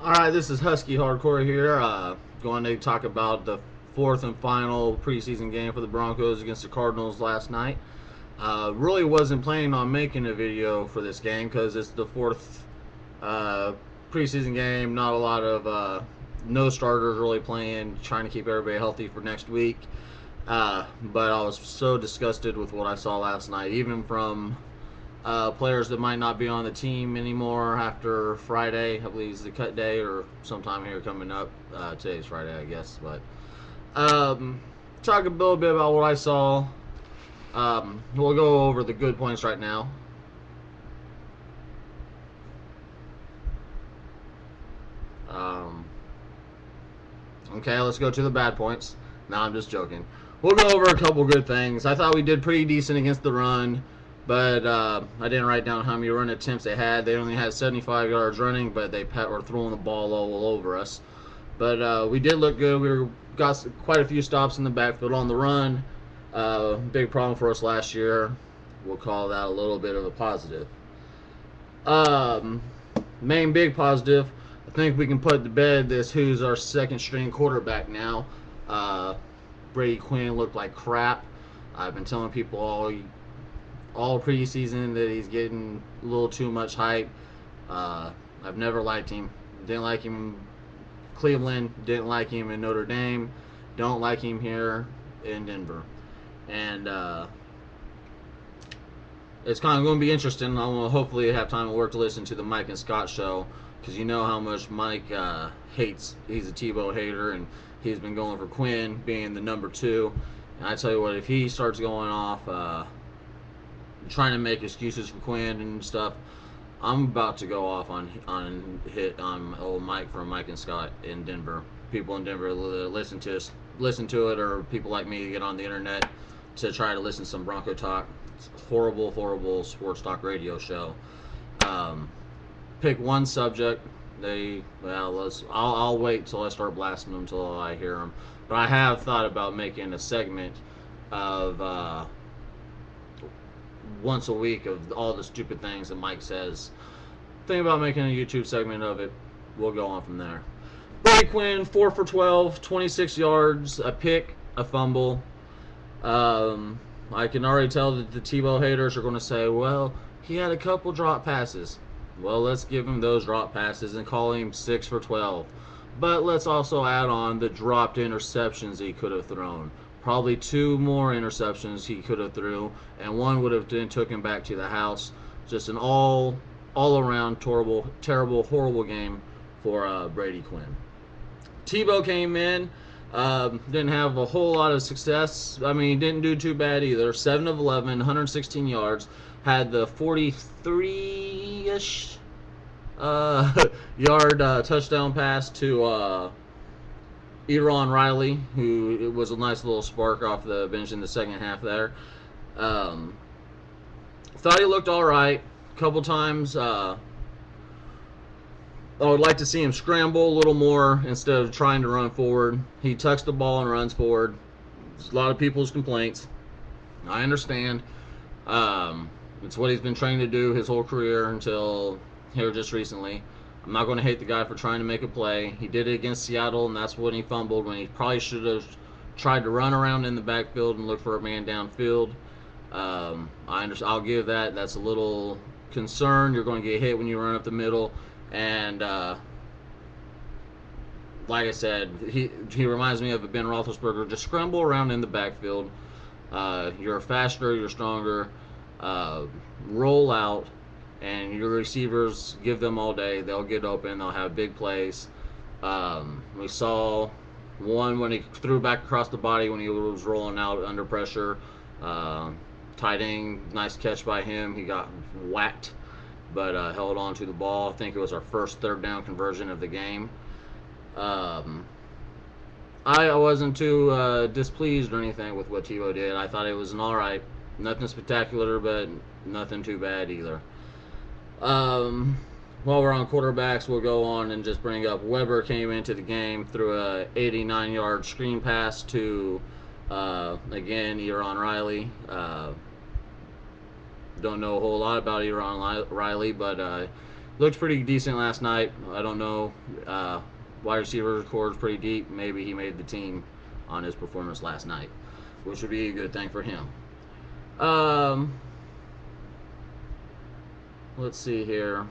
Alright, this is HuskeHardcore here. Going to talk about the fourth and final preseason game for the Broncos against the Cardinals last night. Really wasn't planning on making a video for this game because it's the fourth preseason game. Not a lot of no starters really playing, trying to keep everybody healthy for next week. But I was so disgusted with what I saw last night, even from players that might not be on the team anymore after Friday. I believe is the cut day or sometime here coming up. Today's Friday, I guess. But talk a little bit about what I saw. We'll go over the good points right now. Okay, let's go to the bad points. No, I'm just joking. We'll go over a couple good things. I thought we did pretty decent against the run, but I didn't write down how many run attempts they had. They only had 75 yards running, but they were throwing the ball all over us. But we did look good. We got quite a few stops in the backfield on the run. Big problem for us last year. We'll call that a little bit of a positive. Main big positive, I think we can put to bed this who's our second string quarterback now. Brady Quinn looked like crap. I've been telling people all preseason that he's getting a little too much hype. I've never liked him. Didn't like him in Cleveland. Didn't like him in Notre Dame. Don't like him here in Denver. And it's kind of going to be interesting. I'm going to hopefully have time at work to listen to the Mike and Scott show, because you know how much Mike hates. He's a Tebow hater, and he's been going for Quinn being the number 2. And I tell you what, if he starts going off trying to make excuses for Quinn and stuff, I'm about to go off on old Mike from Mike and Scott in Denver. People in Denver listen to it, or people like me get on the internet to try to listen to some Bronco talk. It's a horrible sports talk radio show. Pick one subject. I'll wait till I start blasting them until I hear them. But I have thought about making a segment of once a week of all the stupid things that Mike says. Think about making a YouTube segment of it. We'll go on from there. Brady Quinn, 4 for 12, 26 yards, a pick, a fumble. I can already tell that the Tebow haters are going to say, well, he had a couple drop passes. Well, let's give him those drop passes and call him 6 for 12. But let's also add on the dropped interceptions he could have thrown. Probably 2 more interceptions he could have threw, and one would have then took him back to the house. Just an all-around terrible, horrible game for Brady Quinn. Tebow came in, didn't have a whole lot of success. I mean, didn't do too bad either. 7 of 11, 116 yards. Had the 43-ish yard touchdown pass to Eron Riley, who it was a nice little spark off the bench in the second half there. Thought he looked all right. A couple times, I would like to see him scramble a little more instead of trying to run forward. He tucks the ball and runs forward. It's a lot of people's complaints. I understand. It's what he's been trying to do his whole career until here just recently. I'm not going to hate the guy for trying to make a play. He did it against Seattle, and that's when he fumbled, when he probably should have tried to run around in the backfield and look for a man downfield. I'll give that. That's a little concern. You're going to get hit when you run up the middle. And like I said, he reminds me of a Ben Roethlisberger. Just scramble around in the backfield. You're faster, you're stronger. Roll out, and your receivers, give them all day. They'll get open. They'll have big plays. We saw one when he threw back across the body when he was rolling out under pressure. Tight end, nice catch by him. He got whacked, but held on to the ball. I think it was our first third down conversion of the game. I wasn't too displeased or anything with what Tebow did. I thought it was an all right. Nothing spectacular, but nothing too bad either. While we're on quarterbacks, we'll go on and just bring up Weber came into the game through a 89-yard screen pass to, again, Eron Riley. Don't know a whole lot about Eron Riley, but looked pretty decent last night. I don't know. Wide receiver core is pretty deep. Maybe he made the team on his performance last night, which would be a good thing for him. Let's see here.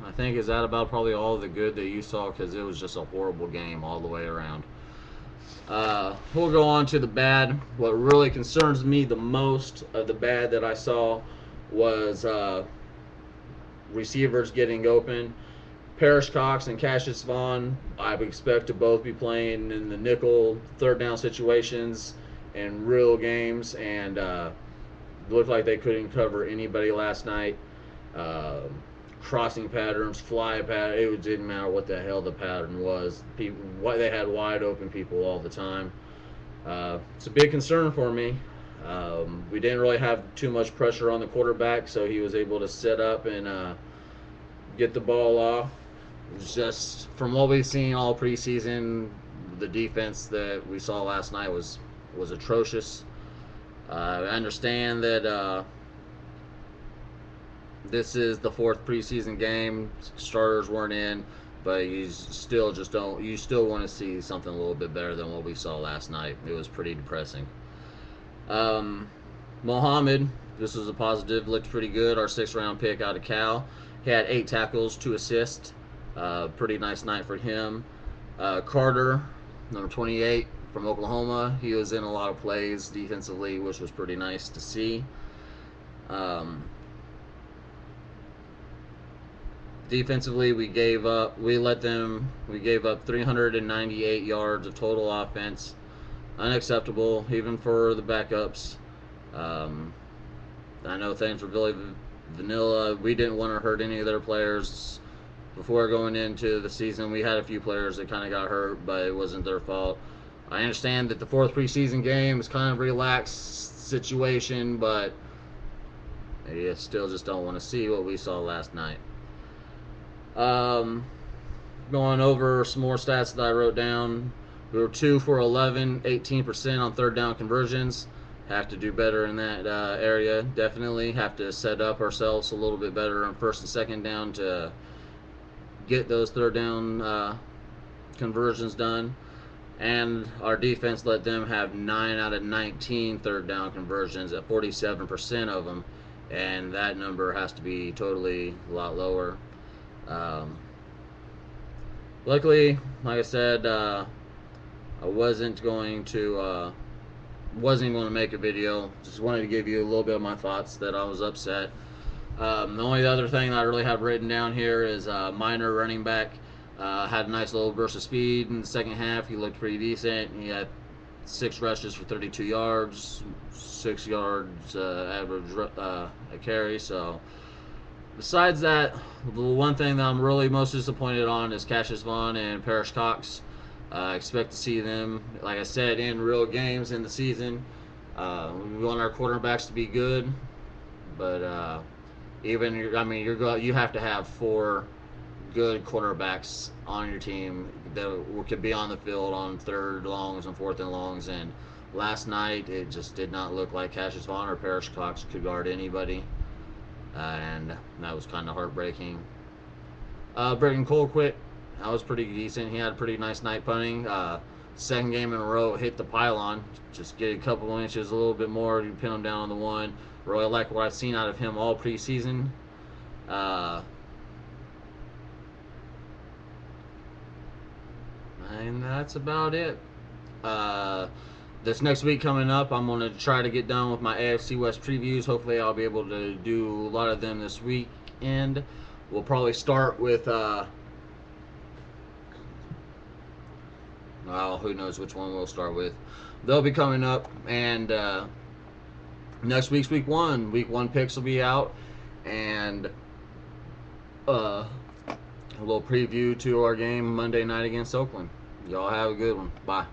I think is that about probably all the good that you saw, because it was just a horrible game all the way around. We'll go on to the bad. What really concerns me the most of the bad that I saw was receivers getting open. Parrish Cox and Cassius Vaughn, I would expect to both be playing in the nickel third down situations in real games, and looked like they couldn't cover anybody last night. Crossing patterns, fly pattern, it didn't matter what the hell the pattern was. They had wide open people all the time. It's a big concern for me. We didn't really have too much pressure on the quarterback, so he was able to set up and get the ball off. It was just, from what we've seen all preseason, the defense that we saw last night was atrocious. I understand that this is the fourth preseason game. Starters weren't in, but you still want to see something a little bit better than what we saw last night. It was pretty depressing. Mohammed, this was a positive, looked pretty good. Our 6th-round pick out of Cal. He had 8 tackles, 2 assists. Pretty nice night for him. Carter, number 28 from Oklahoma. He was in a lot of plays defensively, which was pretty nice to see. Defensively, we gave up 398 yards of total offense. Unacceptable, even for the backups. I know things were really vanilla. We didn't want to hurt any of their players. Before going into the season, we had a few players that kind of got hurt, but it wasn't their fault. I understand that the 4th preseason game is kind of a relaxed situation, but you still just don't want to see what we saw last night. Going over some more stats that I wrote down. We were 2 for 11, 18% on third down conversions. Have to do better in that area. Definitely have to set up ourselves a little bit better on first and second down to get those third down conversions done. And our defense let them have 9 out of 19 third down conversions at 47% of them, and that number has to be totally a lot lower. Luckily, like I said, I wasn't going to make a video. Just wanted to give you a little bit of my thoughts that I was upset. The only other thing that I really have written down here is Minor, running back, had a nice little burst of speed in the second half. He looked pretty decent. He had 6 rushes for 32 yards, 6 yards average a carry. So besides that, the one thing that I'm really most disappointed on is Cassius Vaughn and Parrish Cox. I expect to see them, like I said, in real games in the season. We want our quarterbacks to be good, but you have to have 4 good quarterbacks on your team that could be on the field on 3rd longs and 4th and longs. And last night, it just did not look like Cassius Vaughn or Parrish Cox could guard anybody. And that was kind of heartbreaking. Britton Cole quit. That was pretty decent. He had a pretty nice night punting. Second game in a row, hit the pylon. Just get a couple of inches, a little bit more, you pin him down on the one. Really like what I've seen out of him all preseason. And that's about it. This next week coming up, I'm going to try to get done with my AFC West previews. Hopefully I'll be able to do a lot of them this weekend. We'll probably start with, well, who knows which one we'll start with. They'll be coming up, and next week's week 1. Week 1 picks will be out, and a little preview to our game Monday night against Oakland. Y'all have a good one. Bye.